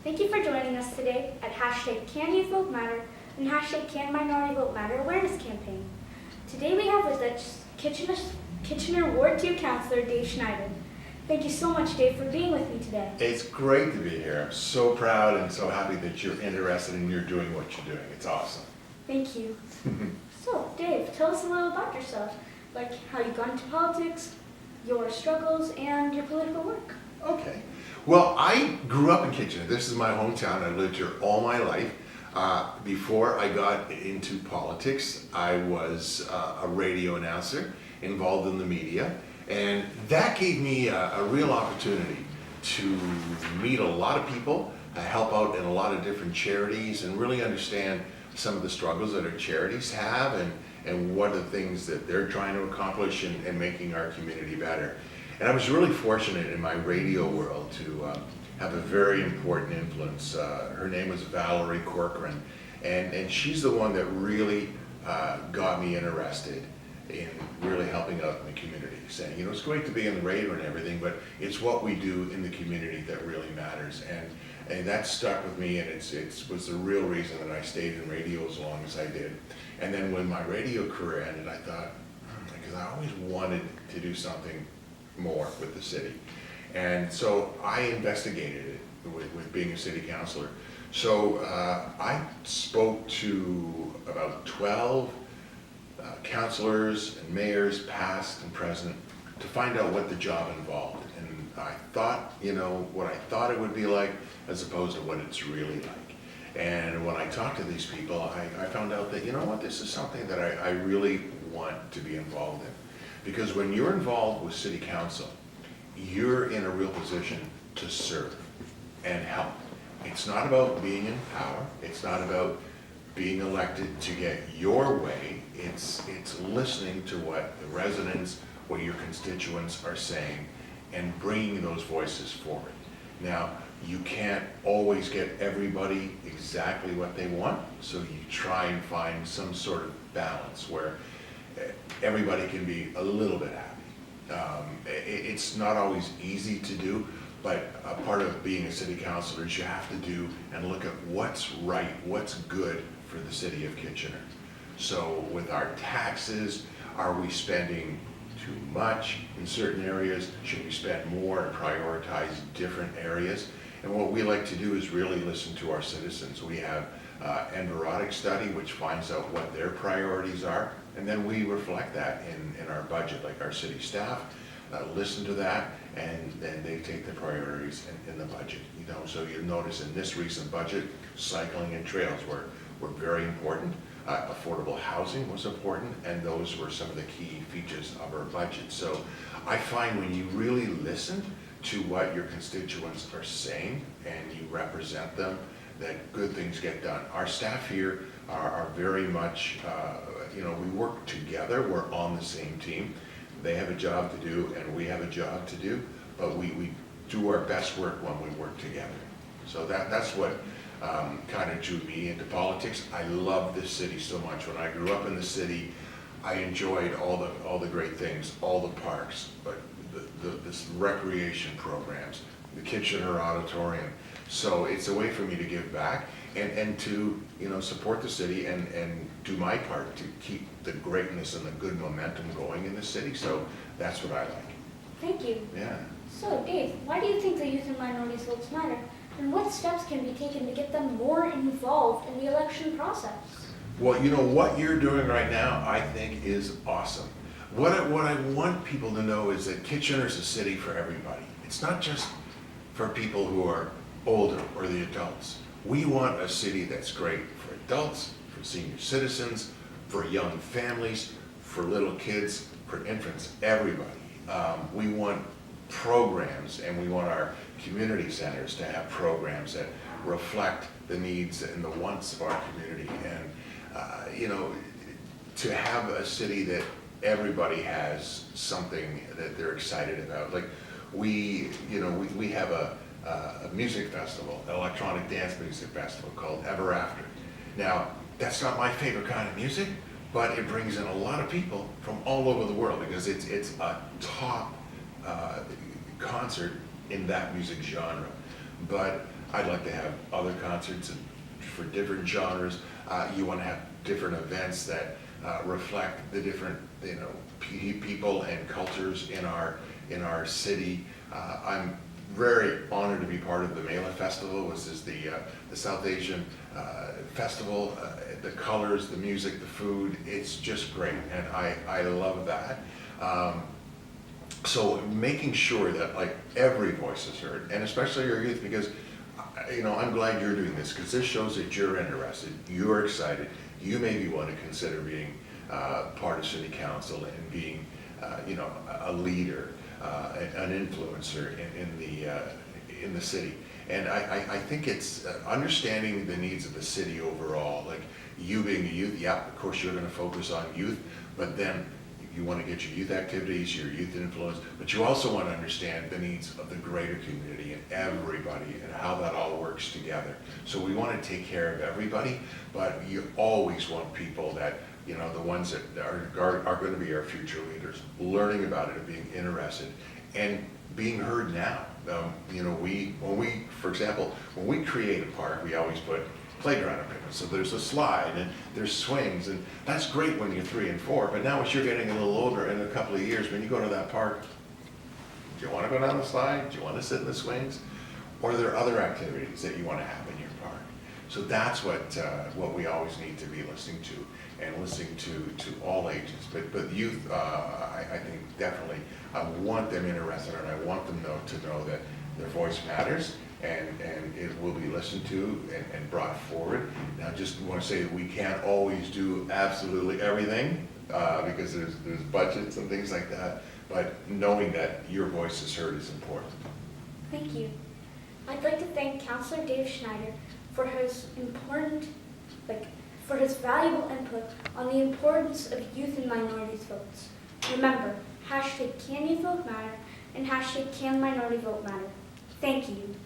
Thank you for joining us today at #Can Youth Vote Matter and #Can Minority Vote Matter awareness campaign. Today we have with us Kitchener Ward 2 Councillor Dave Schnider. Thank you so much, Dave, for being with me today. It's great to be here. I'm so proud and so happy that you're interested and you're doing what you're doing. It's awesome. Thank you. So, Dave, tell us a little about yourself, like how you got into politics, your struggles, and your political work. Okay. Well, I grew up in Kitchener. This is my hometown. I lived here all my life. Before I got into politics, I was a radio announcer involved in the media, and that gave me a real opportunity to meet a lot of people, help out in a lot of different charities, and really understand some of the struggles that our charities have and what are the things that they're trying to accomplish and making our community better. And I was really fortunate in my radio world to have a very important influence. Her name was Valerie Corcoran, and she's the one that really got me interested in really helping out in the community, saying, you know, it's great to be on the radio and everything, but it's what we do in the community that really matters. And that stuck with me, and it was the real reason that I stayed in radio as long as I did. And then when my radio career ended, I thought, because I always wanted to do something more with the city. And so I investigated it with being a city councillor. So I spoke to about 12 councillors and mayors, past and present, to find out what the job involved. And I thought, you know, what I thought it would be like as opposed to what it's really like. And when I talked to these people, I found out that, you know what, this is something that I really want to be involved in. Because when you're involved with city council, you're in a real position to serve and help. It's not about being in power. It's not about being elected to get your way. It's listening to what the residents, what your constituents are saying, and bringing those voices forward. Now, you can't always get everybody exactly what they want, so you try and find some sort of balance where everybody can be a little bit happy. It's not always easy to do, but a part of being a city councillor is you have to do and look at what's right, what's good for the city of Kitchener. So with our taxes, are we spending too much in certain areas? Should we spend more and prioritize different areas? And what we like to do is really listen to our citizens. We have an Environic study which finds out what their priorities are, and then we reflect that in our budget, like our city staff listen to that, and then they take the priorities in the budget. You know, so you'll notice in this recent budget, cycling and trails were very important. Affordable housing was important, and those were some of the key features of our budget. So I find when you really listen to what your constituents are saying and you represent them, that good things get done. Our staff here are very much, you know, we work together, we're on the same team. They have a job to do and we have a job to do, but we do our best work when we work together. So that's what kind of drew me into politics. I love this city so much. When I grew up in the city, I enjoyed all the great things, all the parks, but this recreation programs, the Kitchener Auditorium. So it's a way for me to give back and to, you know, support the city and do my part to keep the greatness and the good momentum going in the city. So that's what I like. Thank you. Yeah. So, Dave, why do you think the youth and minorities votes matter? And what steps can be taken to get them more involved in the election process? Well, you know, what you're doing right now, I think, is awesome. What I want people to know is that Kitchener's a city for everybody. It's not just for people who are older or the adults. We want a city that's great for adults, for senior citizens, for young families, for little kids, for infants, everybody. We want programs, and we want our community centers to have programs that reflect the needs and the wants of our community. And you know, to have a city that everybody has something that they're excited about. Like we have a music festival, an electronic dance music festival called Ever After. Now, that's not my favorite kind of music, but it brings in a lot of people from all over the world because it's a top concert in that music genre. But I'd like to have other concerts for different genres. You want to have different events that reflect the different, people and cultures in our city. I'm very honored to be part of the Mela Festival, which is the South Asian festival. The colors, the music, the food, it's just great, and I love that. So making sure that like every voice is heard, and especially your youth, because I'm glad you're doing this, because this shows that you're interested, you're excited, you maybe want to consider being part of city council and being a leader, an influencer in the city. And I think it's understanding the needs of the city overall. Like you being a youth, yeah, of course you're going to focus on youth, but then you want to get your youth activities, your youth influence, but you also want to understand the needs of the greater community and everybody and how that all works together. So we want to take care of everybody, but you always want people that, the ones that are going to be our future leaders, learning about it and being interested and being heard now. For example, when we create a park, we always put playground equipment. So there's a slide and there's swings, and that's great when you're 3 and 4, but now as you're getting a little older, in a couple of years, when you go to that park, do you want to go down the slide? Do you want to sit in the swings? Or are there other activities that you want to have in your park? So that's what we always need to be listening to, and listening to all ages. But youth, I think definitely, I want them interested, and I want them to know that their voice matters, and it will be listened to and brought forward. Now, just want to say that we can't always do absolutely everything because there's budgets and things like that, but knowing that your voice is heard is important. Thank you. I'd like to thank Councillor Dave Schnider for his valuable input on the importance of youth and minorities votes. Remember, #CanYouthVoteMatter and #CanMinorityVoteMatter. Thank you.